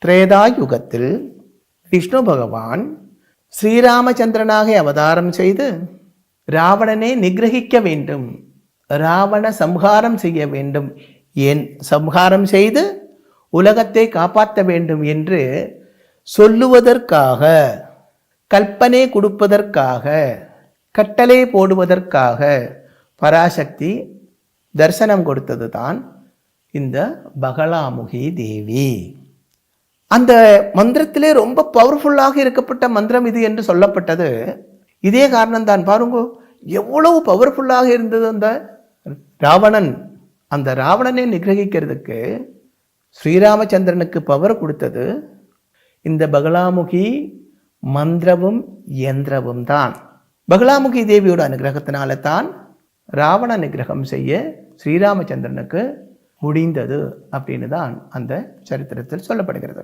திரேதாயுகத்தில் விஷ்ணு பகவான் ஸ்ரீராமச்சந்திரனாக அவதாரம் செய்து ராவணனை நிகிரகிக்க வேண்டும், ராவண சம்ஹாரம் செய்ய வேண்டும், ஏன் சம்ஹாரம் செய்து உலகத்தை காப்பாற்ற வேண்டும் என்று சொல்லுவதற்காக, கல்பனை கொடுப்பதற்காக, கட்டளை போடுவதற்காக பராசக்தி தரிசனம் கொடுத்தது தான் இந்த பகலாமுகி தேவி. அந்த மந்திரத்திலே ரொம்ப பவர்ஃபுல்லாக இருக்கப்பட்ட மந்திரம் இது என்று சொல்லப்பட்டது இதே காரணம்தான். பாருங்க, எவ்வளவு பவர்ஃபுல்லாக இருந்தது அந்த ராவணன். அந்த ராவணனை நிகிரகிக்கிறதுக்கு ஸ்ரீராமச்சந்திரனுக்கு பவர் கொடுத்தது இந்த பகலாமுகி மந்திரமும் யந்திரமும் தான். பகலாமுகி தேவியோட அனுகிரகத்தினால தான் ராவண நிகிரகம் செய்ய ஸ்ரீராமச்சந்திரனுக்கு முடிந்தது அப்படின்னு தான் அந்த சரித்திரத்தில் சொல்லப்படுகிறது.